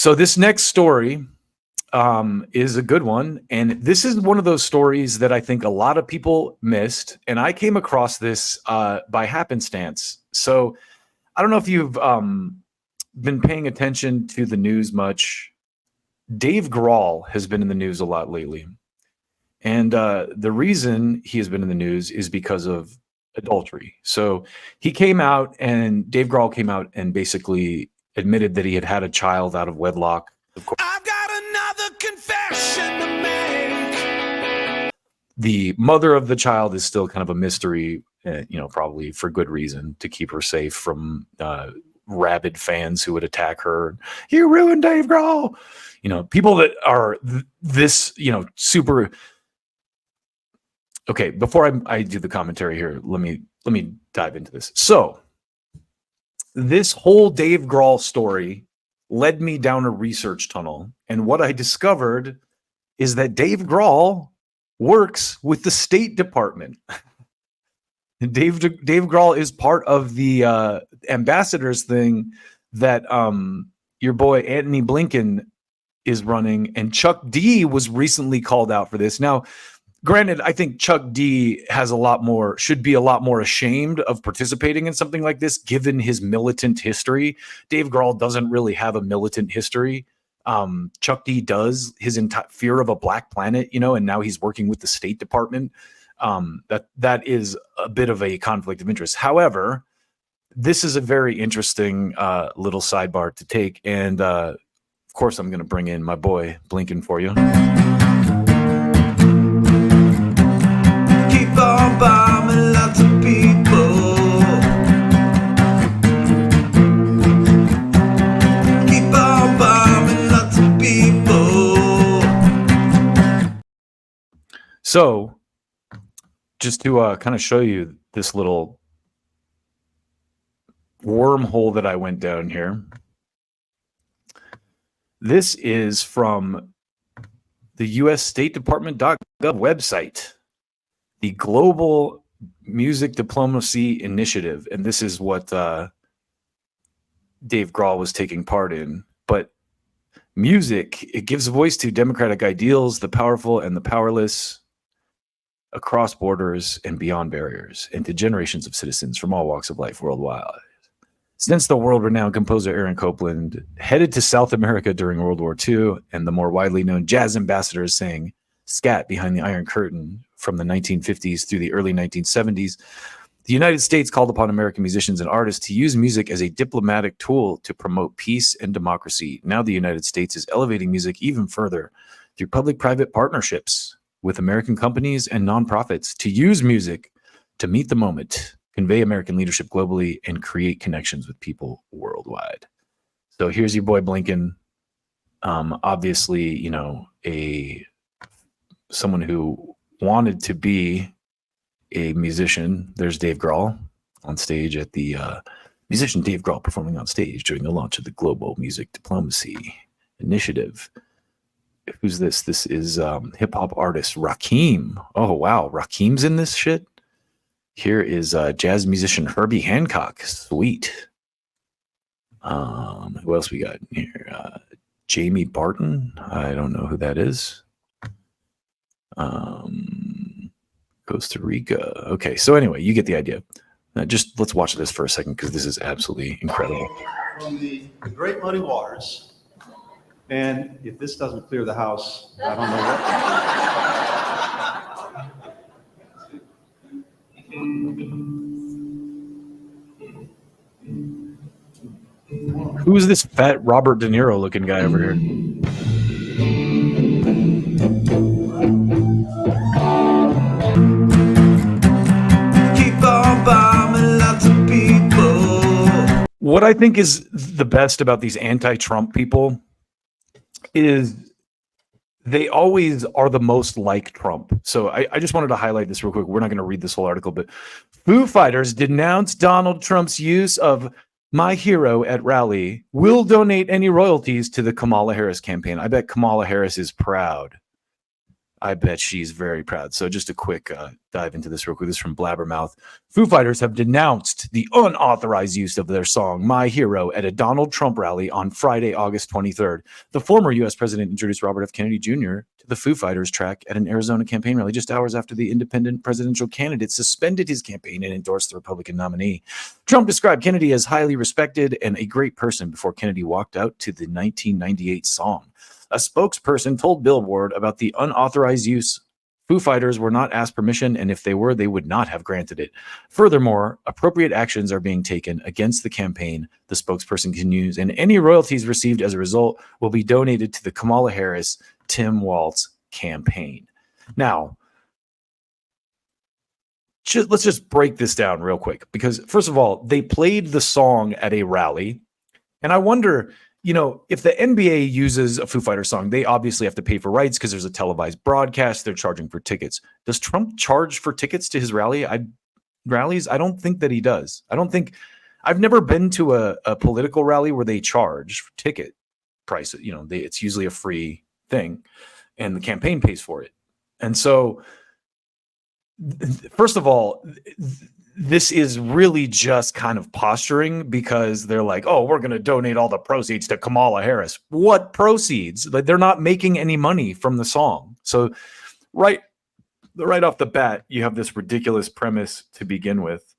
So this next story is a good one. And this is one of those stories that I think a lot of people missed. And I came across this by happenstance. So I don't know if you've been paying attention to the news much. Dave Grohl has been in the news a lot lately. And the reason he has been in the news is because of adultery. So he came out, and Dave Grohl came out and basically admitted that he had had a child out of wedlock. Of course, I've got another confession to make. The mother of the child is still kind of a mystery, probably for good reason, to keep her safe from rabid fans who would attack her. You ruined Dave Grohl. People that are this, super. Okay, before I do the commentary here, let me dive into this. So this whole Dave Grohl story led me down a research tunnel. And what I discovered is that Dave Grohl works with the State Department. Dave Grohl is part of the ambassadors thing that your boy Antony Blinken is running. And Chuck D was recently called out for this. Now, granted, I think Chuck D should be a lot more ashamed of participating in something like this, given his militant history. Dave Grohl doesn't really have a militant history. Chuck D does. His entire fear of a black planet, and now he's working with the State Department. That is a bit of a conflict of interest. However, this is a very interesting little sidebar to take. And of course, I'm going to bring in my boy Blinken for you. Keep on bombing lots of people. Keep on bombing lots of people. So, just to kind of show you this little wormhole that I went down here. This is from the U.S. State Department.gov website, the Global Music Diplomacy Initiative. And this is what Dave Grohl was taking part in. But music, it gives voice to democratic ideals, the powerful and the powerless, across borders and beyond barriers, and to generations of citizens from all walks of life worldwide. Since the world-renowned composer Aaron Copland headed to South America during World War II, and the more widely known jazz ambassadors sang scat behind the Iron Curtain from the 1950s through the early 1970s, the United States called upon American musicians and artists to use music as a diplomatic tool to promote peace and democracy. Now the United States is elevating music even further through public-private partnerships with American companies and nonprofits to use music to meet the moment, convey American leadership globally, and create connections with people worldwide. So here's your boy Blinken. Obviously, someone who wanted to be a musician. There's Dave Grohl on stage at the musician Dave Grohl performing on stage during the launch of the Global Music Diplomacy Initiative. Who's this? This is hip hop artist Rakim. Oh wow, Rakim's in this shit. Here is jazz musician Herbie Hancock. Sweet. Who else we got here? Jamie Barton. I don't know who that is. Costa Rica. Okay, so anyway, you get the idea. Just let's watch this for a second because this is absolutely incredible. From the Great Muddy Waters. And if this doesn't clear the house, I don't know what. Who's this fat Robert De Niro looking guy over here? Keep on bombing lots of people. What I think is the best about these anti-Trump people is they always are the most like Trump. So I just wanted to highlight this real quick. We're not going to read this whole article, but Foo Fighters denounced Donald Trump's use of "My Hero" at rally, will donate any royalties to the Kamala Harris campaign. I bet Kamala Harris is proud. I bet she's very proud. So just a quick dive into this real quick. This is from Blabbermouth. Foo Fighters have denounced the unauthorized use of their song My Hero at a Donald Trump rally on Friday, August 23rd. The former U.S. president introduced Robert F. Kennedy Jr. to the Foo Fighters track at an Arizona campaign rally just hours after the independent presidential candidate suspended his campaign and endorsed the Republican nominee. Trump described Kennedy as highly respected and a great person before Kennedy walked out to the 1998 song. A spokesperson told Billboard about the unauthorized use. Foo Fighters were not asked permission, and if they were, they would not have granted it. Furthermore, appropriate actions are being taken against the campaign, the spokesperson continues, and any royalties received as a result will be donated to the Kamala Harris Tim Walz campaign. Now, let's just break this down real quick, because first of all, they played the song at a rally, and I wonder, you know, if the NBA uses a Foo Fighter song, they obviously have to pay for rights because there's a televised broadcast. They're charging for tickets. Does Trump charge for tickets to his rallies? I don't think that he does. I've never been to a political rally where they charge ticket price. You know, it's usually a free thing, and the campaign pays for it. And so, first of all, this is really just kind of posturing, because they're like, oh, we're going to donate all the proceeds to Kamala Harris. What proceeds? Like, they're not making any money from the song. So right off the bat, you have this ridiculous premise to begin with.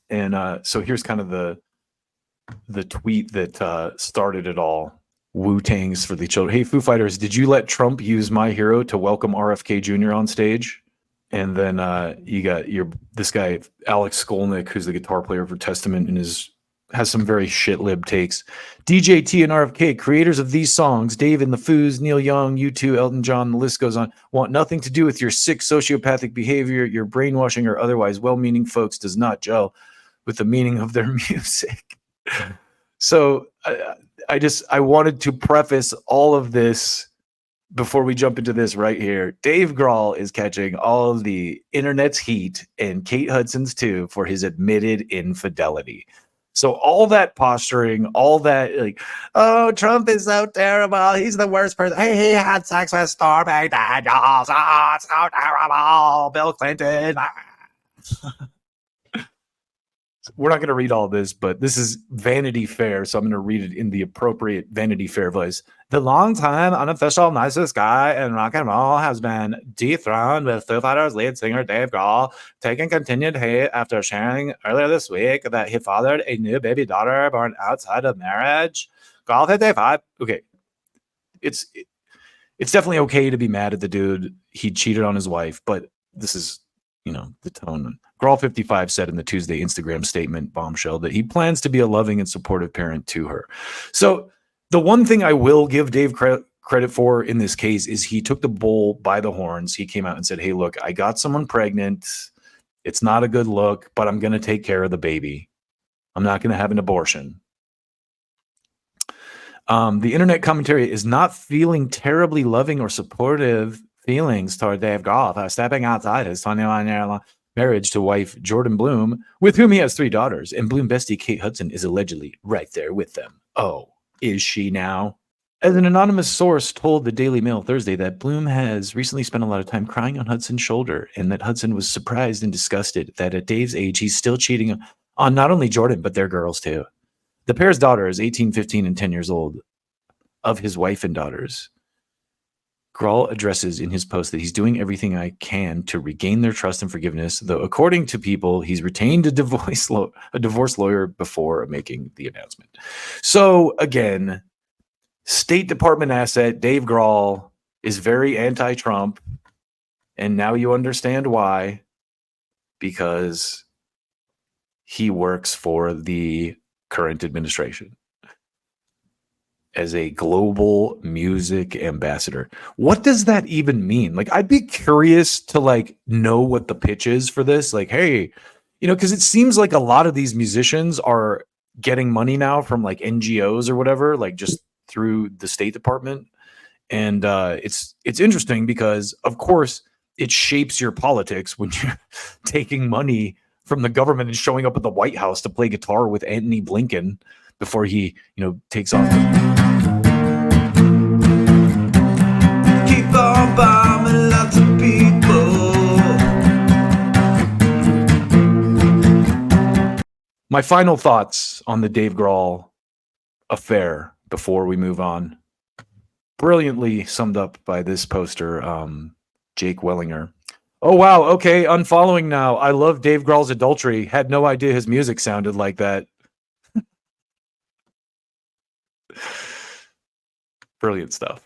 And so here's kind of the tweet that started it all. Wu-Tangs for the children. Hey, Foo Fighters, did you let Trump use My Hero to welcome RFK Jr. on stage? And then you got this guy, Alex Skolnick, who's the guitar player for Testament, and has some very shit-lib takes. DJT and RFK, creators of these songs, Dave and the Foos, Neil Young, U2, Elton John, the list goes on, want nothing to do with your sick sociopathic behavior. Your brainwashing or otherwise well-meaning folks does not gel with the meaning of their music. So I wanted to preface all of this before we jump into this right here. Dave Grohl is catching all of the internet's heat, and Kate Hudson's too, for his admitted infidelity. So all that posturing, all that like, oh, Trump is so terrible, he's the worst person. Hey, he had sex with Stormy Daniels. Oh, it's so terrible. Bill Clinton. We're not going to read all this, but this is Vanity Fair, so I'm going to read it in the appropriate Vanity Fair voice. The long-time unofficial nicest guy in rock and roll has been dethroned, with Foo Fighters lead singer Dave Grohl taking continued hate after sharing earlier this week that he fathered a new baby daughter born outside of marriage. Grohl 55. Okay, it's definitely okay to be mad at the dude. He cheated on his wife, but this is, you know, the tone. Grohl 55 said in the Tuesday Instagram statement bombshell that he plans to be a loving and supportive parent to her. So the one thing I will give Dave credit for in this case is he took the bull by the horns. He came out and said, hey, look, I got someone pregnant. It's not a good look, but I'm going to take care of the baby. I'm not going to have an abortion. The internet commentary is not feeling terribly loving or supportive feelings toward Dave Grohl for stepping outside his 21-year marriage to wife Jordan Bloom, with whom he has 3 daughters, and Bloom bestie Kate Hudson is allegedly right there with them. Oh, is she now? As an anonymous source told the Daily Mail Thursday that Bloom has recently spent a lot of time crying on Hudson's shoulder, and that Hudson was surprised and disgusted that at Dave's age he's still cheating on not only Jordan but their girls too. The pair's daughters, 18, 15, and 10 years old, of his wife and daughters. Grohl addresses in his post that he's doing everything I can to regain their trust and forgiveness, though according to people, he's retained a divorce lawyer before making the announcement. So again, State Department asset Dave Grohl is very anti-Trump, and now you understand why, because he works for the current administration as a global music ambassador. What does that even mean? Like, I'd be curious to like know what the pitch is for this. Like, hey, you know, because it seems like a lot of these musicians are getting money now from like NGOs or whatever, like just through the State Department. And it's interesting because, of course, it shapes your politics when you're taking money from the government and showing up at the White House to play guitar with Antony Blinken before he, you know, takes off. Keep on bombing lots of people. My final thoughts on the Dave Grohl affair before we move on. Brilliantly summed up by this poster, Jake Wellinger. Oh, wow. Okay, unfollowing now. I love Dave Grohl's Adultery. Had no idea his music sounded like that. Brilliant stuff.